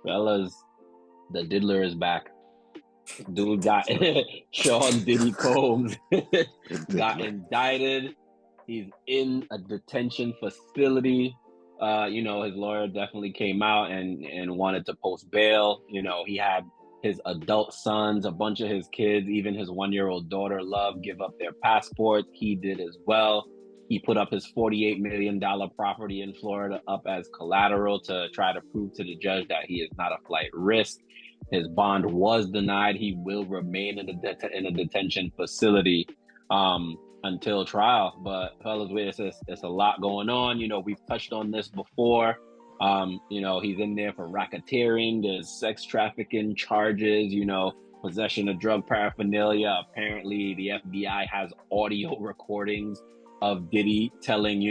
Fellas, the diddler is back. Dude got Sean Diddy Combs got indicted. He's in a detention facility. His lawyer definitely came out and wanted to post bail. He had his adult sons, a bunch of his kids, even his 1-year-old daughter, Love, give up their passports. He did as well. He put up his $48 million property in Florida up as collateral to try to prove to the judge that he is not a flight risk. His bond was denied. He will remain in a detention facility until trial. But fellas, it's a lot going on. We've touched on this before. He's in there for racketeering. There's sex trafficking charges. Possession of drug paraphernalia. Apparently, the FBI has audio recordings of Diddy telling,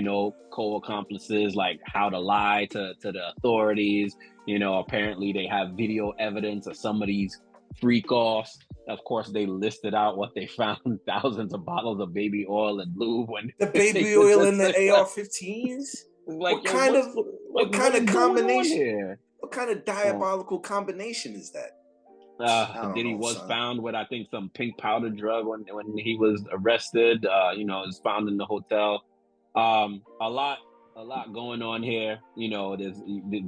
co-accomplices like how to lie to the authorities. Apparently they have video evidence of some of these freak offs. Of course, they listed out what they found: thousands of bottles of baby oil and lube. When the baby oil in the AR-15's. Like, what kind of combination? What kind of diabolical combination is that? Diddy was found with, I think, some pink powder drug when he was arrested. It was found in the hotel. A lot going on here.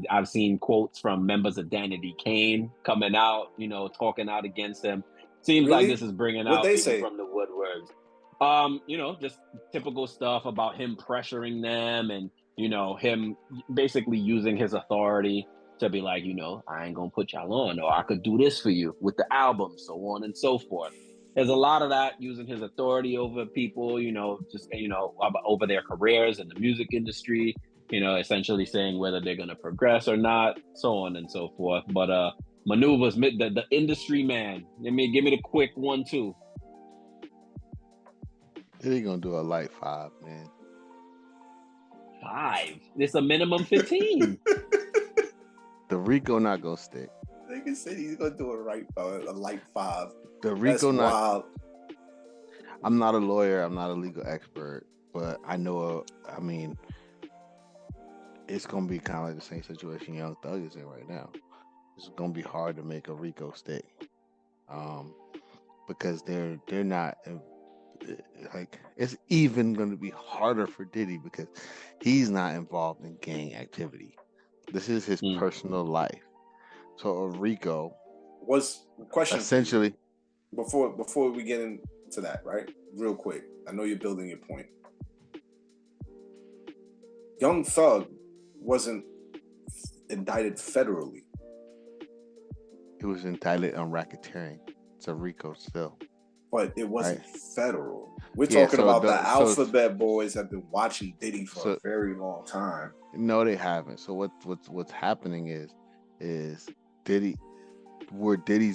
I've seen quotes from members of Danity Kane coming out, talking out against him. Seems like this is bringing out people from the woodworks. Just typical stuff about him pressuring them and, him basically using his authority to be like, I ain't gonna put y'all on, or I could do this for you with the album, so on and so forth. There's a lot of that, using his authority over people, over their careers in the music industry, essentially saying whether they're gonna progress or not, so on and so forth. But maneuvers, the industry man. Give me the quick 1-2. They're gonna do a light 5, man. 5? It's a minimum 15. The Rico not gonna stick. Nigga said he's gonna do a light 5. The Rico not. Wild. I'm not a lawyer. I'm not a legal expert, but I know. It's gonna be kind of like the same situation Young Thug is in right now. It's gonna be hard to make a Rico stick, because they're not. Like, it's even gonna be harder for Diddy because he's not involved in gang activity. This is his personal life. So a Rico was question essentially before we get into that, right? Real quick. I know you're building your point. Young Thug wasn't indicted federally. He was indicted on racketeering. It's a Rico still. But it wasn't federal. We're talking about the Alphabet Boys have been watching Diddy for a very long time. No, they haven't. So what's happening is Diddy's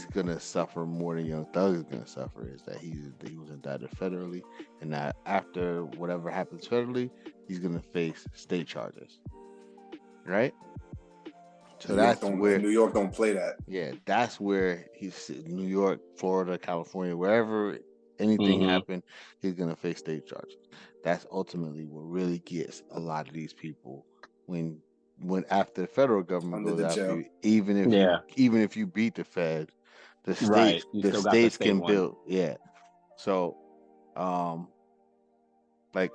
gonna suffer more than Young Thug is gonna suffer is that he was indicted federally, and that after whatever happens federally, he's gonna face state charges. Right? So that's where New York don't play that. Yeah, that's where he's New York, Florida, California, wherever anything happened, he's gonna face state charges. That's ultimately what really gets a lot of these people when after the federal government goes after you, even if you beat the Fed, the states can build. Yeah. So like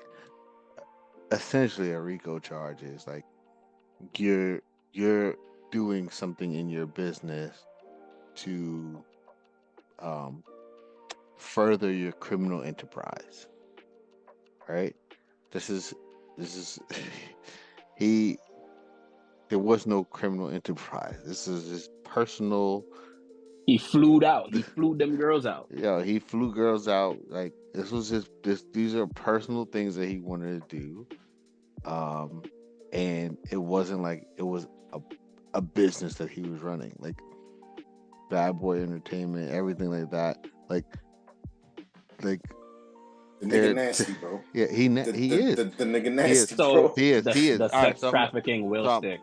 essentially a RICO charge is like you're doing something in your business to further your criminal enterprise, right? This is there was no criminal enterprise. This is his personal. He flew them girls out. Yeah, he flew girls out. Like, this was these are personal things that he wanted to do. And it wasn't like it was a business that he was running, like Bad Boy Entertainment, everything like that. Like the nigga nasty, bro. Yeah, he is. The nigga nasty, bro. He is. The sex trafficking will stick.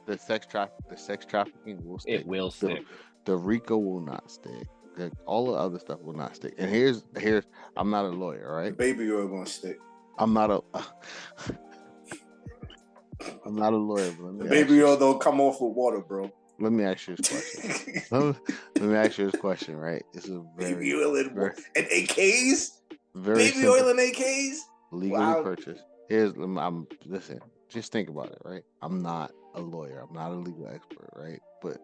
The sex trafficking will stick. It will stick. The RICO will not stick. Like, all the other stuff will not stick. And here's I'm not a lawyer, right? The baby oil gonna stick. I'm not a lawyer, bro. The baby oil don't come off with water, bro. let me ask you this question. Let me ask you this question, right? It's a very baby oil and AKs. Very baby simple. oil and AKs. Legally purchased. Listen. Just think about it, right? I'm not a lawyer. I'm not a legal expert, right? But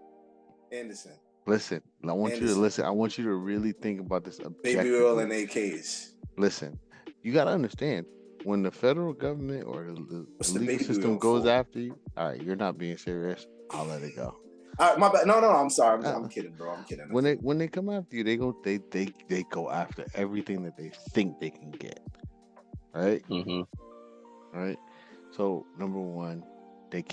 Anderson. Listen, I want you to listen. I want you to really think about this objectively. Baby oil and AKs. Listen, you got to understand when the federal government or the legal system goes after you. All right, you're not being serious. I'll let it go. My bad. No, I'm sorry. I'm kidding, bro. I'm kidding. When they come after you, they go after everything that they think they can get. Right. Right. So number one, they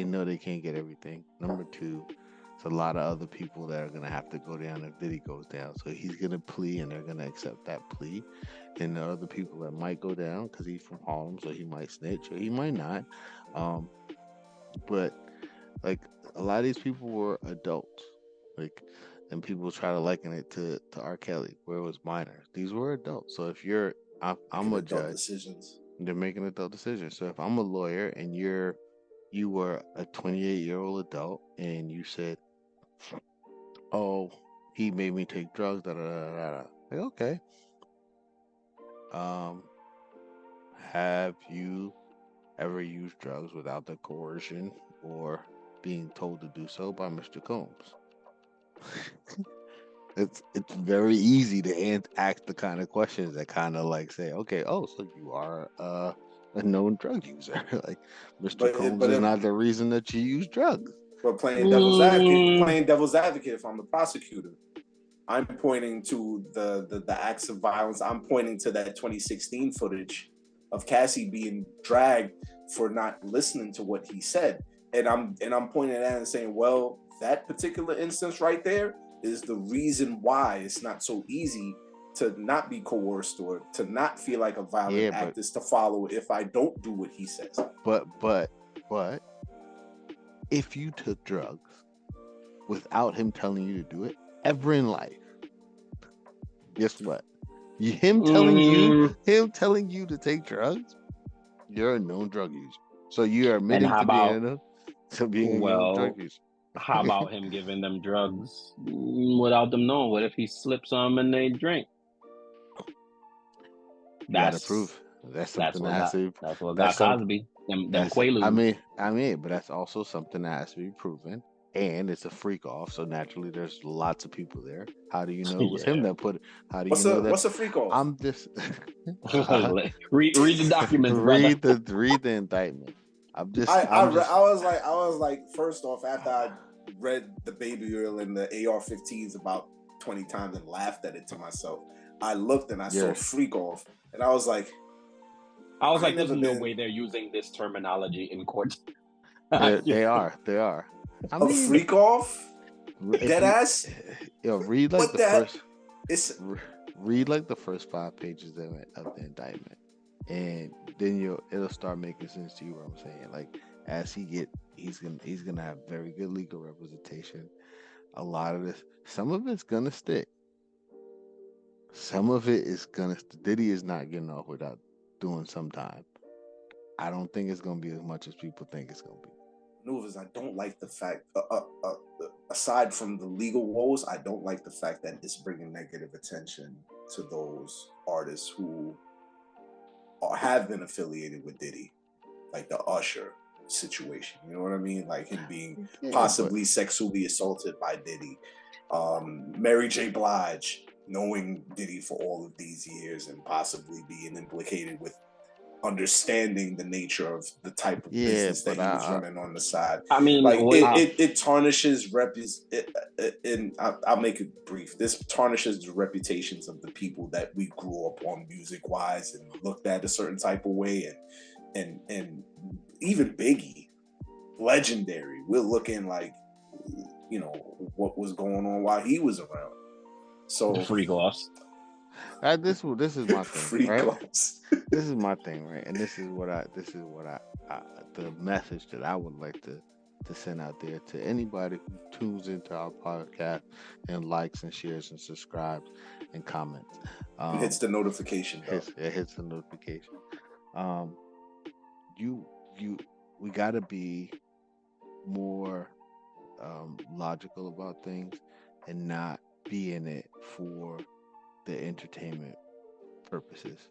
know they can't get everything. Number two, it's a lot of other people that are gonna have to go down if Diddy goes down. So he's gonna plea, and they're gonna accept that plea. And there are other people that might go down because he's from Harlem, so he might snitch or he might not. But like a lot of these people were adults, like, and people try to liken it to R. Kelly, where it was minors. These were adults. So if I'm a judge. Decisions. They're making adult decisions. So if I'm a lawyer and you were a 28-year-old adult and you said, "Oh, he made me take drugs," da da da da. Like, okay. Have you ever used drugs without the coercion or being told to do so by Mr. Combs? It's very easy to ask the kind of questions that kind of like say, okay, oh, so you are a known drug user. Like Mr. Combs is not the reason that you use drugs. But playing devil's advocate, if I'm the prosecutor, I'm pointing to the acts of violence. I'm pointing to that 2016 footage of Cassie being dragged for not listening to what he said, and I'm pointing at that and saying, well, that particular instance right there is the reason why it's not so easy to not be coerced or to not feel like a violent act is to follow if I don't do what he says. But if you took drugs without him telling you to do it ever in life, guess what? Him telling you to take drugs, you're a known drug user. So you are admitting to being a known drug user. How about him giving them drugs without them knowing? What if he slips some and they drink? That's proof. That's something that has to be. That's what got Cosby. Them Quaaludes. I mean, but that's also something that has to be proven. And it's a freak off, so naturally there's lots of people there. How do you know it was him that put it? How do you know that? What's a freak off? I'm just read the documents. read the indictment. I was like, first off, after I read the baby oil and the AR-15's about 20 times and laughed at it to myself, I looked and I saw freak off, and I was like, there's no way they're using this terminology in court. They are. I mean, freak off, dead ass. Read like the first 5 pages of the indictment, and then it'll start making sense to you. What I'm saying, like as he's gonna have very good legal representation. A lot of this, some of it's gonna stick. Some of it is gonna. Diddy is not getting off without doing some time. I don't think it's gonna be as much as people think it's gonna be. I don't like the fact, aside from the legal woes, I don't like the fact that it's bringing negative attention to those artists who have been affiliated with Diddy, like the Usher situation. You know what I mean? Like him being possibly sexually assaulted by Diddy. Mary J. Blige knowing Diddy for all of these years and possibly being implicated with understanding the nature of the type of business that he was running on the side. I mean, like it tarnishes and I'll make it brief. This tarnishes the reputations of the people that we grew up on music wise and looked at a certain type of way, and even Biggie, legendary. We're looking like, you know, what was going on while he was around. So freak offs. This is my thing, right? This is my thing, right? And this is what I the message that I would like to send out there to anybody who tunes into our podcast and likes and shares and subscribes and comments. It hits the notification. It hits the notification. We got to be more logical about things and not be in it for the entertainment purposes.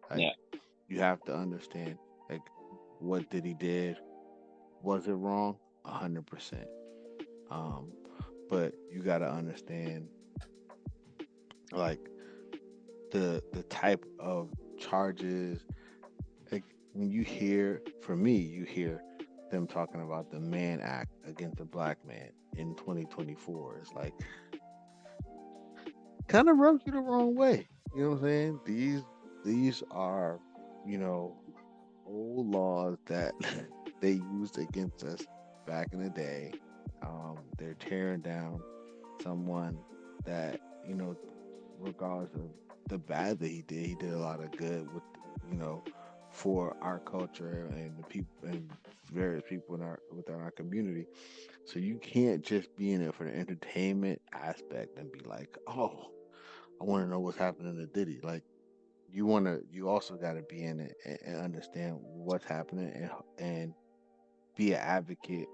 Like, Yeah. you have to understand, like, what Diddy did. Was it wrong? 100%. But you got to understand, like, the type of charges. Like, when you hear, for me, you hear them talking about the Mann Act against the black man in 2024. It's like, kind of rubs you the wrong way. You know what I'm saying? These are, you know, old laws that they used against us back in the day. They're tearing down someone that, you know, regardless of the bad that he did a lot of good with, you know, for our culture and the people and various people in our within our community. So you can't just be in it for the entertainment aspect and be like, oh, I want to know what's happening to Diddy. Like, you also got to be in it and understand what's happening and be an advocate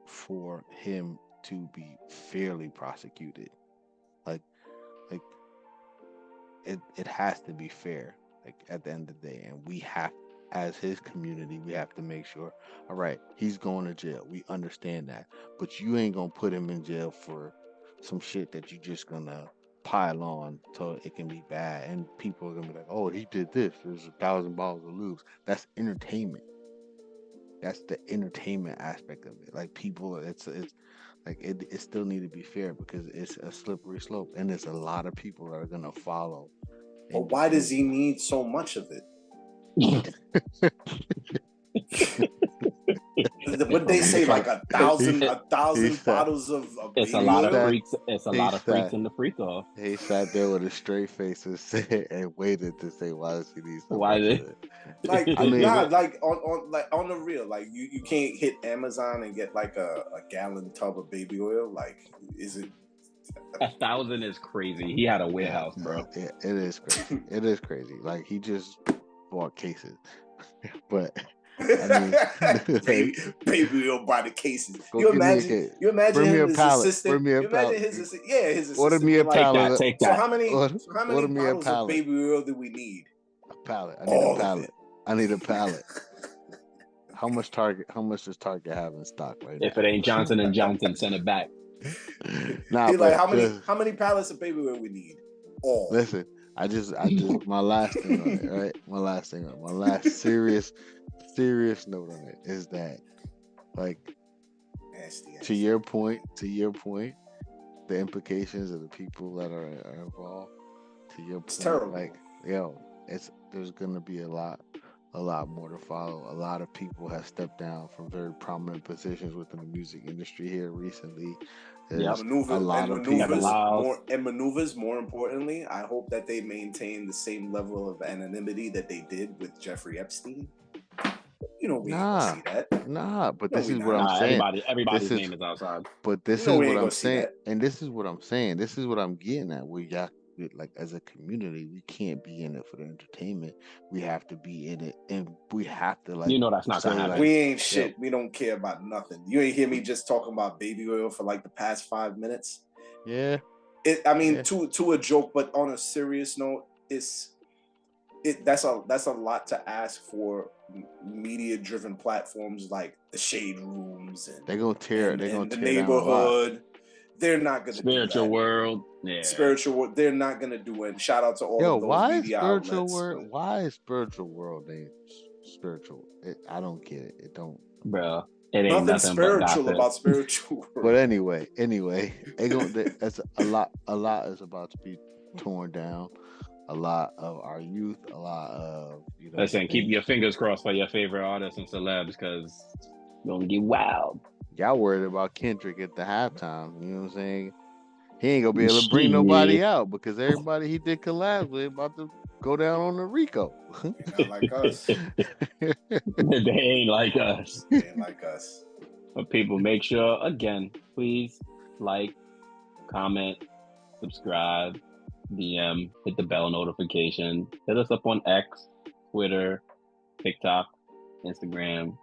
for him to be fairly prosecuted. Like, like it has to be fair. Like, at the end of the day, and we have, as his community, we have to make sure. All right, he's going to jail. We understand that, but you ain't gonna put him in jail for some shit that you just gonna pile on so it can be bad, and people are gonna be like, "Oh, he did this. There's 1,000 bottles of lubes." That's entertainment. That's the entertainment aspect of it. Like, people, it's like it still need to be fair because it's a slippery slope, and there's a lot of people that are gonna follow. But why does he need so much of it? What they say, like 1,000 bottles of It's baby a lot oil? of freaks. It's a lot of freaks in the freak off. He sat there with a straight face and said and waited to say, "Why does he need so Why much did- of it?" Like, I mean, nah, like on the real, like you can't hit Amazon and get like a gallon tub of baby oil. Like, is it 1,000 is crazy. He had a warehouse, bro. Yeah, it is crazy. It is crazy. Like, he just bought cases, but I mean, baby oil by the cases. Go You give me a imagine, case. you imagine Bring me him a his pallet. assistant. Bring me a You imagine pallet. his assistant. Yeah, his assistant. Order me a be like, pallet. Take So that. how many Order me a bottles of pallet. baby oil do we need? A pallet. I need All a of pallet. it. I need a pallet. How much does Target have in stock right If now? it ain't Johnson and Johnson, send it back. Nah, He's but like, how many pallets of baby oil we need? All. listen, I just my last thing on it, right? My last serious note on it is that, like, Nasty. to your point, the implications of the people that are involved. To your It's point, terrible. like, there's gonna be a lot more to follow. A lot of people have stepped down from very prominent positions within the music industry here recently. There's a lot of people. Maneuvers. More importantly, I hope that they maintain the same level of anonymity that they did with Jeffrey Epstein. You know, we ain't gonna see that. Nah, but this is we what not. I'm saying. Everybody's name is outside. But this You know is we what ain't I'm gonna see saying, that. and this is what I'm saying. This is what I'm getting at. Like, as a community, we can't be in it for the entertainment. We have to be in it, and we have to, like, You know that's not gonna say, happen. like, We ain't shit. yo, We don't care about nothing. You ain't hear me just talking about baby oil for like the past 5 minutes. yeah. To a joke, but on a serious note, that's a lot to ask for media-driven platforms like the shade rooms and They're gonna tear the down a lot. neighborhood. They're not gonna Spiritual do that. world. Yeah. Spiritual world. They're not gonna do it. Shout out to all of those media outlets. Why is spiritual world named spiritual? I don't get it. It don't. Bro, it ain't Nothing nothing spiritual but about spiritual world. But anyway, that's a lot is about to be torn down. A lot of our youth, a lot of, you know. Listen, keep your fingers crossed for your favorite artists and celebs, because you're gonna get wild. Y'all worried about Kendrick at the halftime. You know what I'm saying? He ain't gonna be able to bring nobody out because everybody he did collabs with about to go down on the Rico. Not like us. They ain't like us. They ain't like us. But people, make sure, again, please like, comment, subscribe, DM, hit the bell notification, hit us up on X, Twitter, TikTok, Instagram,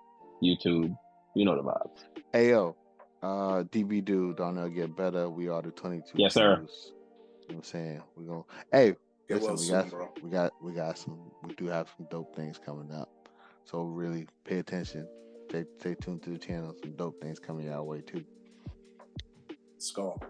YouTube. You know the vibes. Hey, yo, DB dude, Darnell get better. We are the 22. Yes, sir. Qs. You know what I'm saying? We're gonna hey, Get listen, well soon, bro. we do have some dope things coming up. So really pay attention. Stay tuned to the channel. Some dope things coming our way too. Let's go.